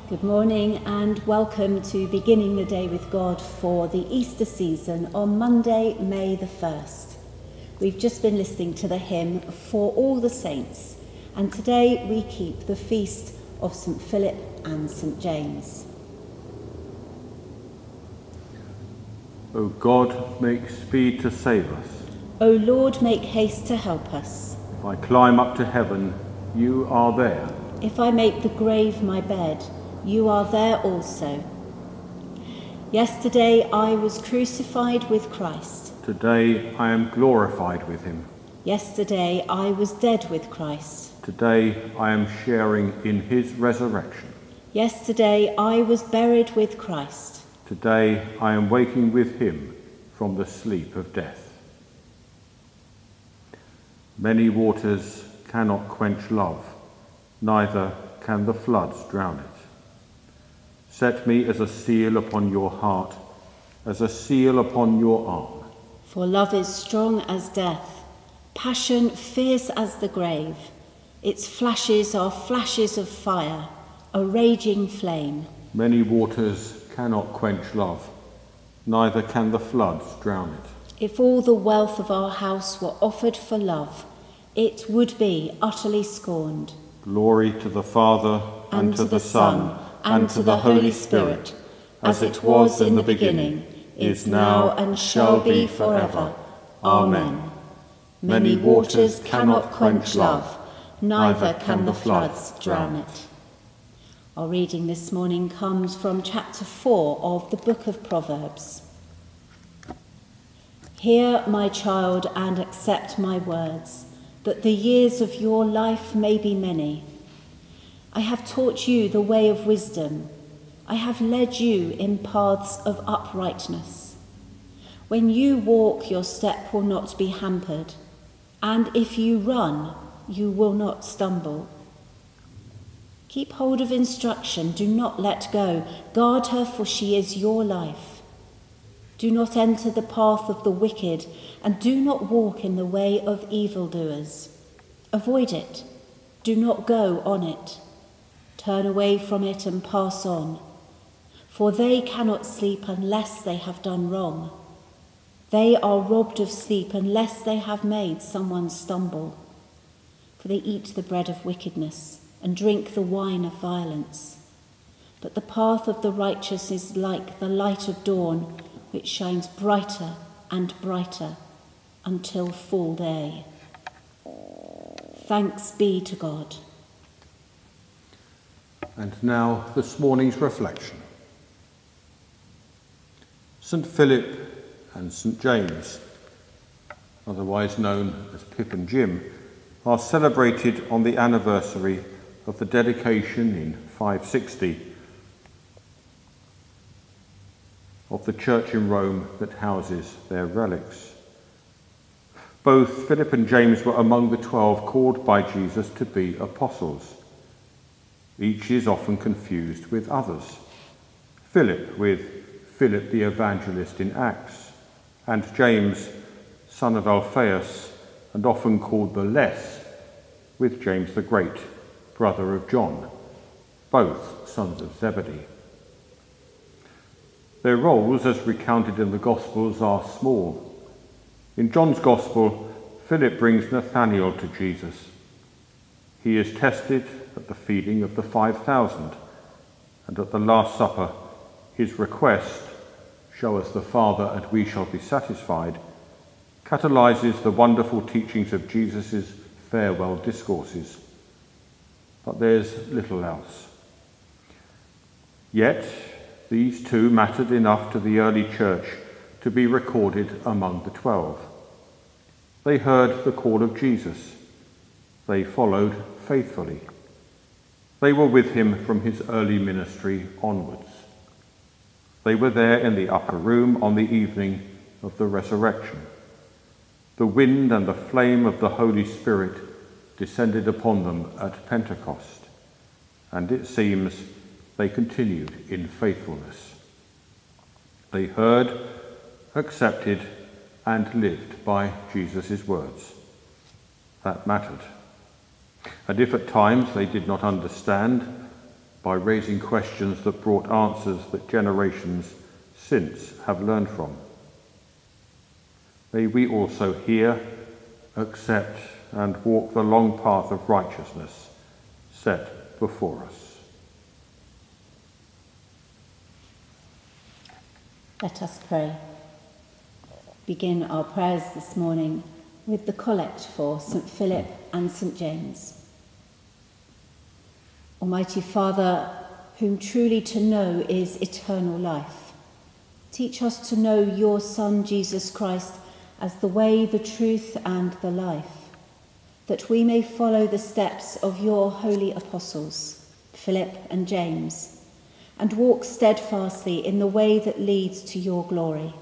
Good morning and welcome to Beginning the Day with God for the Easter season on Monday, May the 1st. We've just been listening to the hymn For All the Saints, and today we keep the feast of St. Philip and St. James. O God, make speed to save us. O Lord, make haste to help us. If I climb up to heaven, you are there. If I make the grave my bed, you are there also. Yesterday I was crucified with Christ. Today I am glorified with him. Yesterday I was dead with Christ. Today I am sharing in his resurrection. Yesterday I was buried with Christ. Today I am waking with him from the sleep of death. Many waters cannot quench love, neither can the floods drown it. Set me as a seal upon your heart, as a seal upon your arm. For love is strong as death, passion fierce as the grave. Its flashes are flashes of fire, a raging flame. Many waters cannot quench love, neither can the floods drown it. If all the wealth of our house were offered for love, it would be utterly scorned. Glory to the Father, and to the Son, and to the Holy Spirit, as it was in the beginning, is now, and shall be forever. Amen. Many waters cannot quench love, neither can the floods drown it. Our reading this morning comes from chapter 4 of the book of Proverbs. Hear, my child, and accept my words, that the years of your life may be many. I have taught you the way of wisdom. I have led you in paths of uprightness. When you walk, your step will not be hampered, and if you run, you will not stumble. Keep hold of instruction, do not let go. Guard her, for she is your life. Do not enter the path of the wicked, and do not walk in the way of evildoers. Avoid it. Do not go on it. Turn away from it and pass on. For they cannot sleep unless they have done wrong. They are robbed of sleep unless they have made someone stumble. For they eat the bread of wickedness and drink the wine of violence. But the path of the righteous is like the light of dawn, which shines brighter and brighter until full day. Thanks be to God. And now this morning's reflection. St. Philip and St. James, otherwise known as Pip and Jim, are celebrated on the anniversary of the dedication in 560 of the church in Rome that houses their relics. Both Philip and James were among the 12 called by Jesus to be apostles. Each is often confused with others. Philip with Philip the evangelist in Acts, and James, son of Alphaeus, and often called the Less, with James the Great, brother of John, both sons of Zebedee. Their roles, as recounted in the Gospels, are small. In John's Gospel, Philip brings Nathanael to Jesus. He is tested at the feeding of the 5,000, and at the Last Supper, his request, "Show us the Father and we shall be satisfied," catalyses the wonderful teachings of Jesus' farewell discourses. But there's little else. Yet, these two mattered enough to the early church to be recorded among the 12. They heard the call of Jesus. They followed faithfully. They were with him from his early ministry onwards. They were there in the upper room on the evening of the resurrection. The wind and the flame of the Holy Spirit descended upon them at Pentecost, and it seems they continued in faithfulness. They heard, accepted, and lived by Jesus' words. That mattered. And if at times they did not understand, by raising questions that brought answers that generations since have learned from. May we also hear, accept, and walk the long path of righteousness set before us. Let us pray. Begin our prayers this morning with the collect for St. Philip and St. James. Almighty Father, whom truly to know is eternal life, teach us to know your Son, Jesus Christ, as the way, the truth, and the life, that we may follow the steps of your holy apostles, Philip and James, and walk steadfastly in the way that leads to your glory.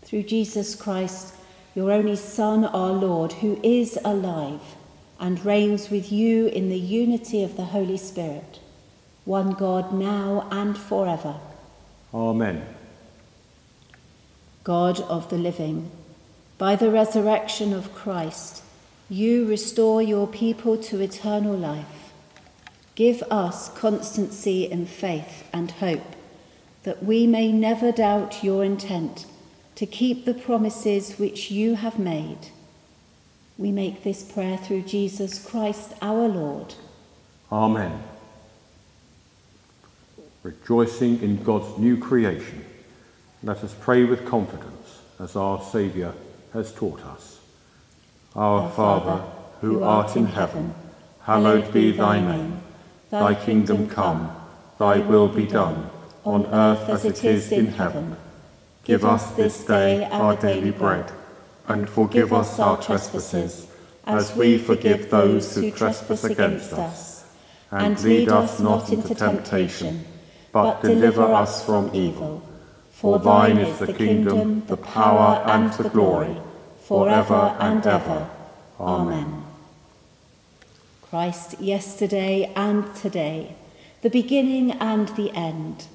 Through Jesus Christ, your only Son, our Lord, who is alive and reigns with you in the unity of the Holy Spirit, one God, now and forever. Amen. God of the living, by the resurrection of Christ, you restore your people to eternal life. Give us constancy in faith and hope, that we may never doubt your intent to keep the promises which you have made. We make this prayer through Jesus Christ our Lord. Amen. Rejoicing in God's new creation, let us pray with confidence as our Saviour has taught us. Our Father, who art in heaven, hallowed be thy name. Thy kingdom come, thy will be done, on earth as it is in heaven. Give us this day our daily bread, and forgive us our trespasses, as we forgive those who trespass against us. And lead us not into temptation, but deliver us from evil. For thine is the kingdom, the power, and the glory, forever and ever. Amen. Christ, yesterday and today, the beginning and the end,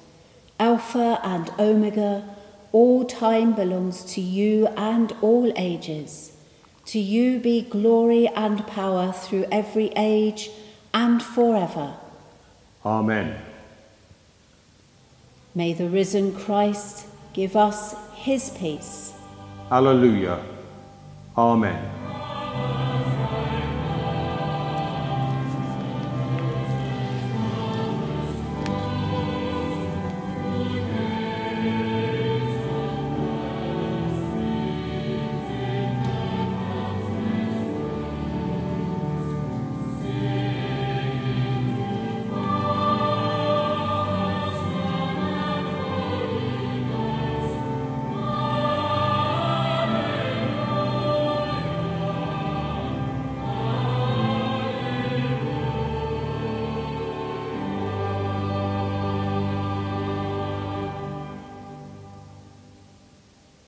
Alpha and Omega, all time belongs to you and all ages. To you be glory and power through every age and forever. Amen. May the risen Christ give us his peace. Alleluia. Amen.